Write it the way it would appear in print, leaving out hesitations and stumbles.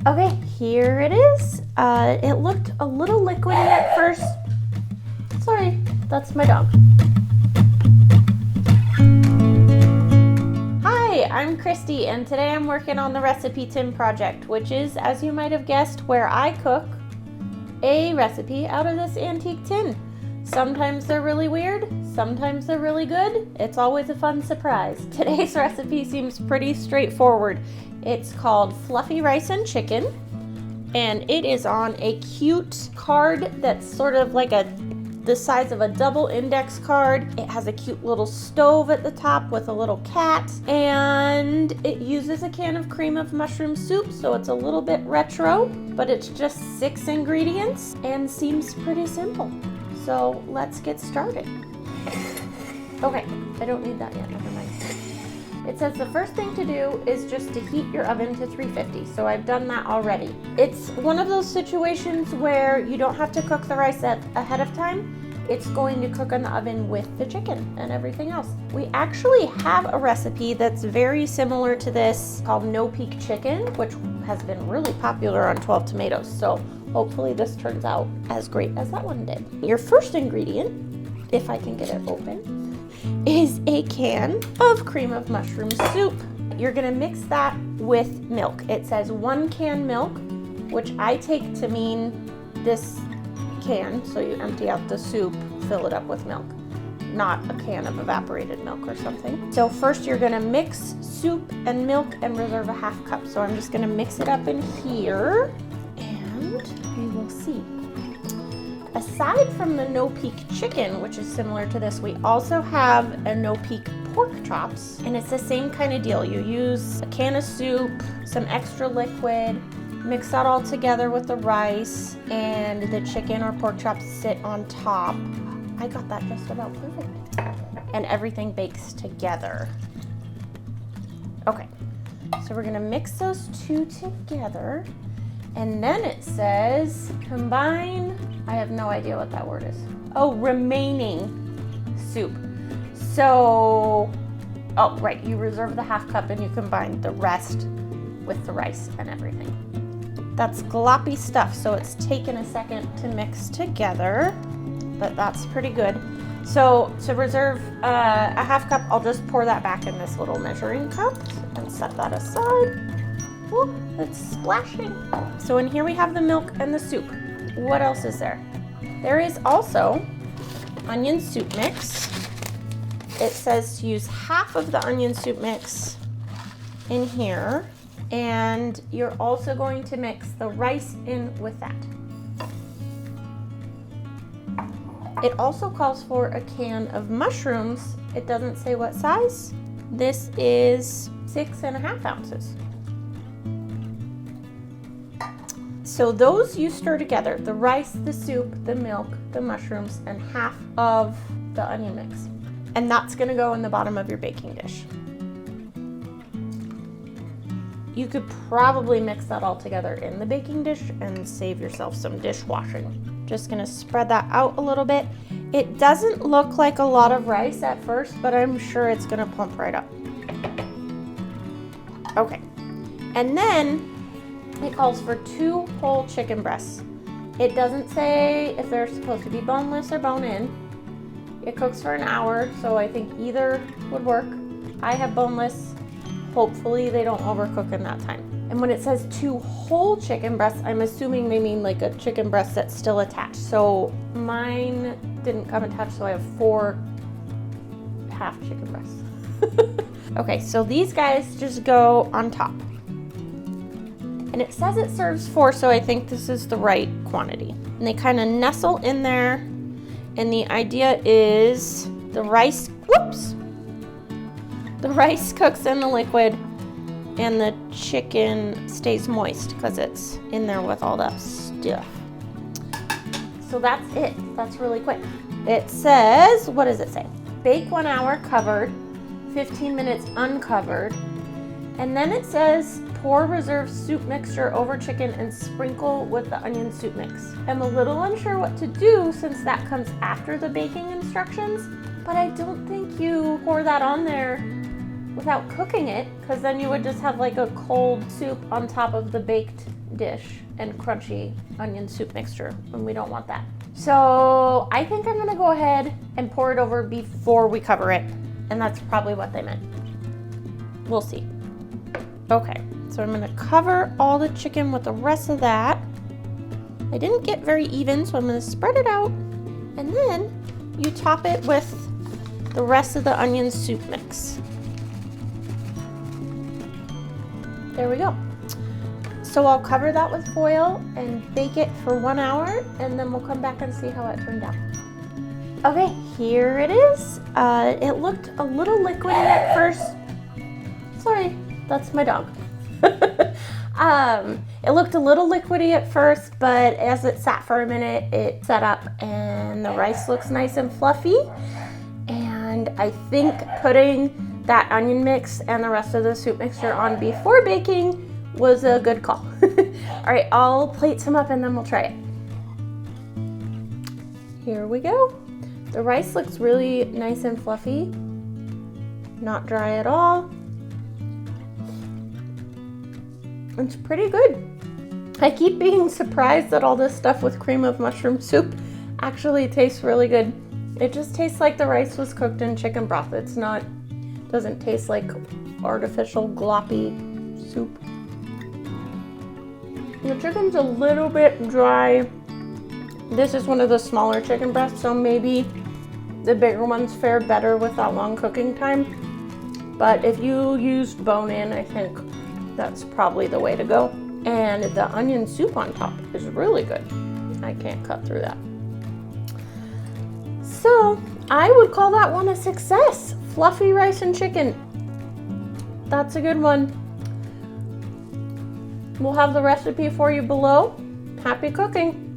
Okay, here it is. It looked a little liquidy at first. Sorry, that's my dog. Hi, I'm Christy, and today I'm working on the Recipe Tin project, which is, as you might have guessed, where I cook a recipe out of this antique tin. Sometimes they're really weird, sometimes they're really good. It's always a fun surprise. Today's recipe seems pretty straightforward. It's called Fluffy Rice and Chicken, and it is on a cute card that's sort of like the size of a double index card. It has a cute little stove at the top with a little cat, and it uses a can of cream of mushroom soup, so it's a little bit retro, but it's just 6 ingredients and seems pretty simple. So let's get started. Okay, I don't need that yet, never mind. It says the first thing to do is just to heat your oven to 350, so I've done that already. It's one of those situations where you don't have to cook the rice ahead of time. It's going to cook in the oven with the chicken and everything else. We actually have a recipe that's very similar to this called No Peak Chicken, which has been really popular on 12 Tomatoes, so hopefully this turns out as great as that one did. Your first ingredient, if I can get it open, is a can of cream of mushroom soup. You're gonna mix that with milk. It says 1 can milk, which I take to mean this can, so you empty out the soup, fill it up with milk, not a can of evaporated milk or something. So first you're gonna mix soup and milk and reserve a half cup. So I'm just gonna mix it up in here and we will see. Aside from the No Peak Chicken, which is similar to this, we also have a No Peak Pork Chops, and it's the same kind of deal. You use a can of soup, some extra liquid, mix that all together with the rice, and the chicken or pork chops sit on top. I got that just about perfect. And everything bakes together. Okay, so we're gonna mix those two together, and then it says combine, I have no idea what that word is. Oh, remaining soup. So, oh, right, you reserve the half cup and you combine the rest with the rice and everything. That's gloppy stuff, so it's taken a second to mix together, but that's pretty good. So to reserve a half cup, I'll just pour that back in this little measuring cup and set that aside. Oh, it's splashing. So in here we have the milk and the soup. What else is there? There is also onion soup mix. It says to use half of the onion soup mix in here, and you're also going to mix the rice in with that. It also calls for a can of mushrooms. It doesn't say what size. This is 6.5 ounces. So those you stir together, the rice, the soup, the milk, the mushrooms, and half of the onion mix. And that's gonna go in the bottom of your baking dish. You could probably mix that all together in the baking dish and save yourself some dishwashing. Just gonna spread that out a little bit. It doesn't look like a lot of rice at first, but I'm sure it's gonna plump right up. Okay, and then it calls for 2 whole chicken breasts. It doesn't say if they're supposed to be boneless or bone-in. It cooks for an hour, so I think either would work. I have boneless. Hopefully they don't overcook in that time. And when it says 2 whole chicken breasts, I'm assuming they mean like a chicken breast that's still attached. So mine didn't come attached, so I have 4 half chicken breasts. Okay, so these guys just go on top. And it says it serves 4, so I think this is the right quantity. And they kind of nestle in there. And the idea is the rice, the rice cooks in the liquid and the chicken stays moist because it's in there with all that stuff. So that's it. That's really quick. It says, what does it say? Bake 1 hour covered, 15 minutes uncovered. And then it says pour reserved soup mixture over chicken and sprinkle with the onion soup mix. I'm a little unsure what to do since that comes after the baking instructions, but I don't think you pour that on there without cooking it, because then you would just have like a cold soup on top of the baked dish and crunchy onion soup mixture, and we don't want that. So I think I'm gonna go ahead and pour it over before we cover it, and that's probably what they meant. We'll see. Okay, so I'm gonna cover all the chicken with the rest of that. I didn't get very even, so I'm gonna spread it out, and then you top it with the rest of the onion soup mix. There we go. So I'll cover that with foil and bake it for 1 hour, and then we'll come back and see how it turned out. Okay, here it is. It looked a little liquidy at first. Sorry, that's my dog. It looked a little liquidy at first, but as it sat for a minute, it set up and the rice looks nice and fluffy. And I think putting that onion mix and the rest of the soup mixture on before baking was a good call. All right, I'll plate some up and then we'll try it. Here we go. The rice looks really nice and fluffy, not dry at all. It's pretty good. I keep being surprised that all this stuff with cream of mushroom soup actually tastes really good. It just tastes like the rice was cooked in chicken broth. Doesn't taste like artificial gloppy soup. The chicken's a little bit dry. This is one of the smaller chicken breasts, so maybe the bigger ones fare better with that long cooking time. But if you used bone-in, I think that's probably the way to go. And the onion soup on top is really good. I can't cut through that. So I would call that one a success. Fluffy rice and chicken. That's a good one. We'll have the recipe for you below. Happy cooking.